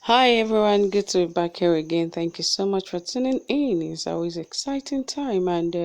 Hi everyone, good to be back here again. Thank you so much for tuning in. It's always exciting time, and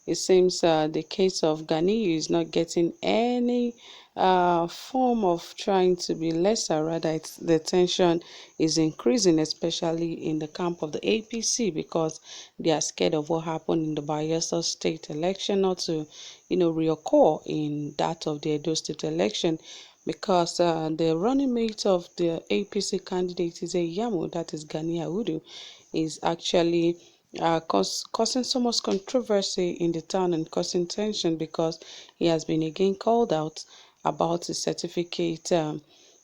it seems the case of Ganiyu is not getting any form of trying to be lesser. Rather, the tension is increasing, especially in the camp of the APC, because they are scared of what happened in the Bayelsa state election not to, reoccur in that of the Edo state election, because the running mate of the APC candidate is Iyamu, that is Gani Audu, is actually causing so much controversy in the town and causing tension because he has been again called out about his certificate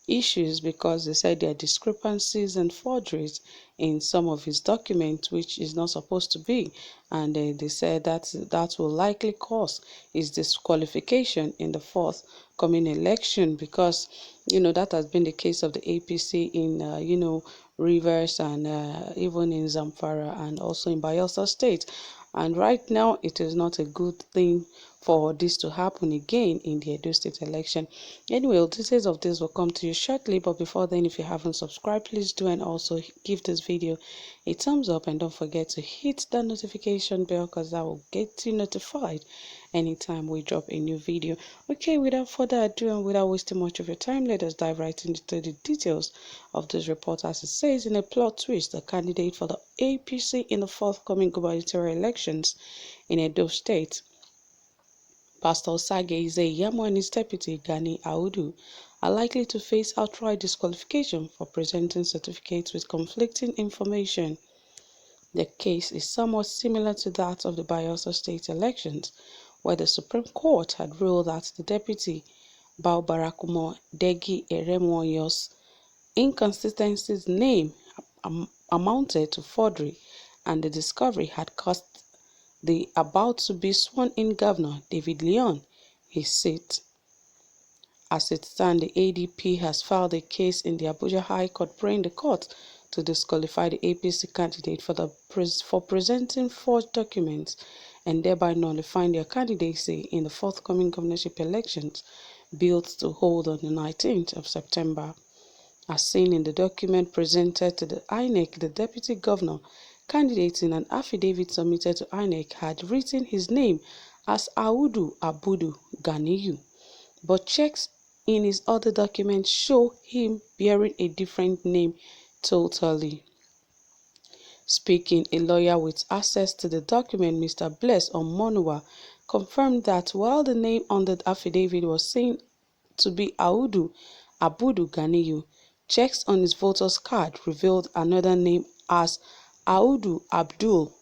issues, because they said there are discrepancies and forgeries in some of his documents, which is not supposed to be, and they said that will likely cause his disqualification in the forthcoming election, because that has been the case of the APC in Rivers and even in Zamfara and also in Bayelsa State. And right now, it is not a good thing for this to happen again in the Edo State election. Anyway, details of this will come to you shortly, but before then, if you haven't subscribed, please do, and also give this video a thumbs up, and don't forget to hit that notification bell, because that will get you notified anytime we drop a new video. Okay, without further ado and without wasting much of your time, let us dive right into the details of this report. As it says, in a plot twist, the candidate for the APC in the forthcoming gubernatorial elections in Edo State, Pastor Sage Iyamu, and his deputy Gani Audu are likely to face outright disqualification for presenting certificates with conflicting information. The case is somewhat similar to that of the Bayelsa state elections, where the Supreme Court had ruled that the deputy Baobarakumo Degi Eremoyo's inconsistencies name amounted to forgery, and the discovery had cost the about-to-be sworn-in governor, David Leon, his seat. As it stands, the ADP has filed a case in the Abuja High Court, praying the court to disqualify the APC candidate for presenting forged documents and thereby nullifying their candidacy in the forthcoming governorship elections built to hold on the 19th of September. As seen in the document presented to the INEC, the deputy governor candidate in an affidavit submitted to INEC had written his name as Audu Abudu Ganiyu, but checks in his other documents show him bearing a different name totally. Speaking, a lawyer with access to the document, Mr. Bless Omonua, confirmed that while the name on the affidavit was seen to be Audu Abudu Ganiyu, checks on his voter's card revealed another name as Audu Abdul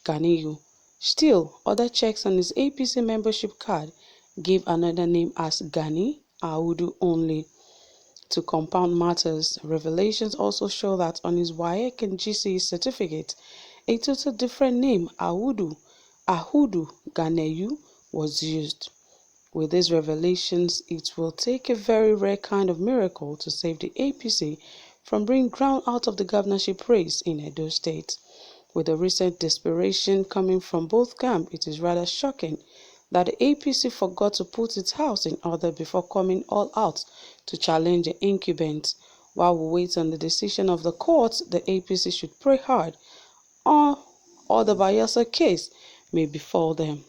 Ganiyu. Still, other checks on his APC membership card gave another name as Gani Audu only. To compound matters, revelations also show that on his WAEC and GCE certificate, a total different name, Ahudu Ganeyu, was used. With these revelations, it will take a very rare kind of miracle to save the APC from being ground out of the governorship race in Edo State. With the recent desperation coming from both camps, it is rather shocking that the APC forgot to put its house in order before coming all out to challenge the incumbent. While we wait on the decision of the court, the APC should pray hard, or the Bayelsa case may befall them.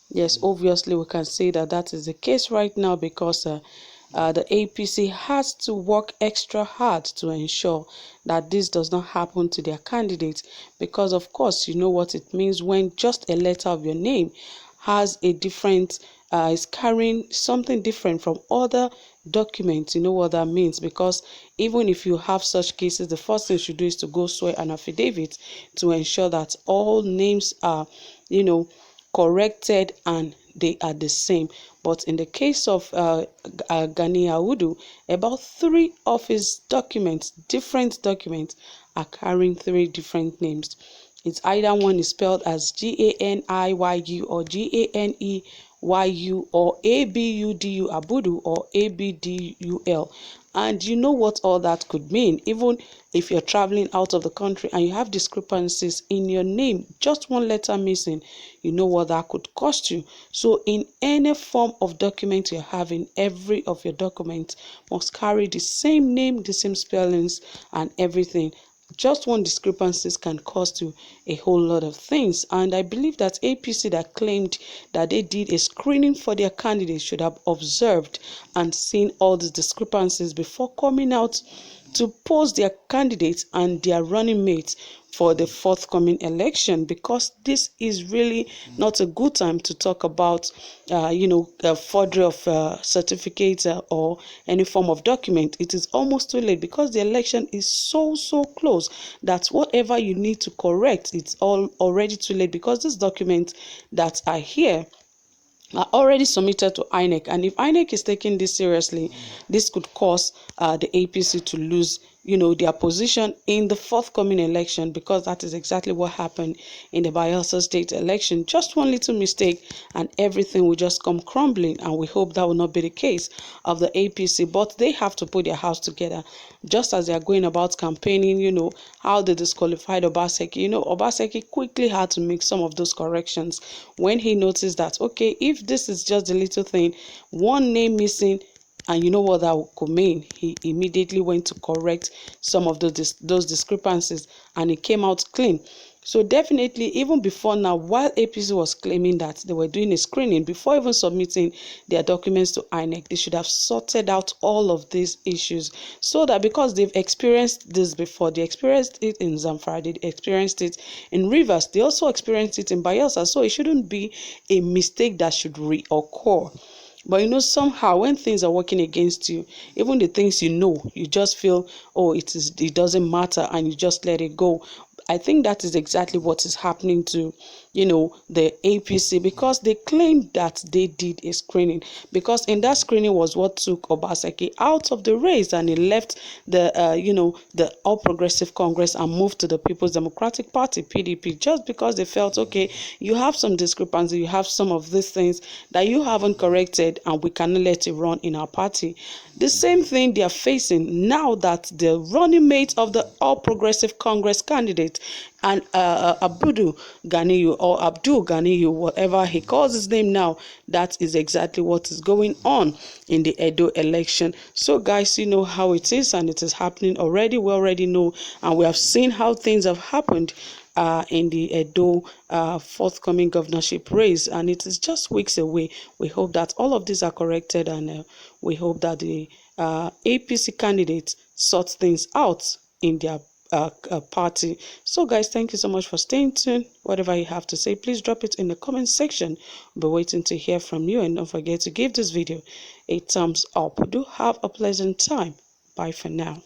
Yes, obviously we can say that is the case right now, because the APC has to work extra hard to ensure that this does not happen to their candidate, because of course you know what it means when just a letter of your name has a different is carrying something different from other documents. You know what that means, because even if you have such cases, the first thing you should do is to go swear an affidavit to ensure that all names are corrected and they are the same. But in the case of Gani Audu, about 3 of his documents, different documents, are carrying 3 different names. It's either one is spelled as Ganiyu or Ganeyu, YU or ABUDU Abudu or ABDUL. And you know what all that could mean. Even if you're traveling out of the country and you have discrepancies in your name, just one letter missing, you know what that could cost you. So in any form of document you're having, every of your documents must carry the same name, the same spellings and everything. Just one discrepancies can cost you a whole lot of things. And I believe that APC that claimed that they did a screening for their candidates should have observed and seen all these discrepancies before coming out to post their candidates and their running mates for the forthcoming election, because this is really not a good time to talk about forgery of certificates or any form of document. It is almost too late because the election is so close that whatever you need to correct, it's all already too late, because these documents that are here are already submitted to INEC, and if INEC is taking this seriously, this could cause the APC to lose their position in the forthcoming election, because that is exactly what happened in the Bayelsa State election. Just one little mistake and everything will just come crumbling, and we hope that will not be the case of the APC. But they have to put their house together, just as they are going about campaigning. How they disqualified Obaseki. Obaseki quickly had to make some of those corrections when he noticed that, okay, if this is just a little thing, one name missing, and you know what that could mean. He immediately went to correct some of those discrepancies, and it came out clean. So definitely, even before now, while APC was claiming that they were doing a screening, before even submitting their documents to INEC, they should have sorted out all of these issues, so that, because they've experienced this before, they experienced it in Zamfara, they experienced it in Rivers, they also experienced it in Bayelsa, so it shouldn't be a mistake that should reoccur. But somehow when things are working against you, even the things you just feel, oh, it doesn't matter, and you just let it go. I think that is exactly what is happening to the APC, because they claimed that they did a screening, because in that screening was what took Obaseki out of the race, and he left the All Progressive Congress and moved to the People's Democratic Party, PDP, just because they felt, okay, you have some discrepancy, you have some of these things that you haven't corrected, and we cannot let it run in our party. The same thing they are facing now that the running mate of the All Progressive Congress candidate, and Abdul Ganiyu, whatever he calls his name now, that is exactly what is going on in the Edo election. So guys, you know how it is, and it is happening already. We already know, and we have seen how things have happened in the Edo forthcoming governorship race, and it is just weeks away. We hope that all of these are corrected, and we hope that the APC candidates sort things out in their party. So guys, thank you so much for staying tuned. Whatever you have to say, please drop it in the comment section. I'll be waiting to hear from you, and don't forget to give this video a thumbs up. Do have a pleasant time. Bye for now.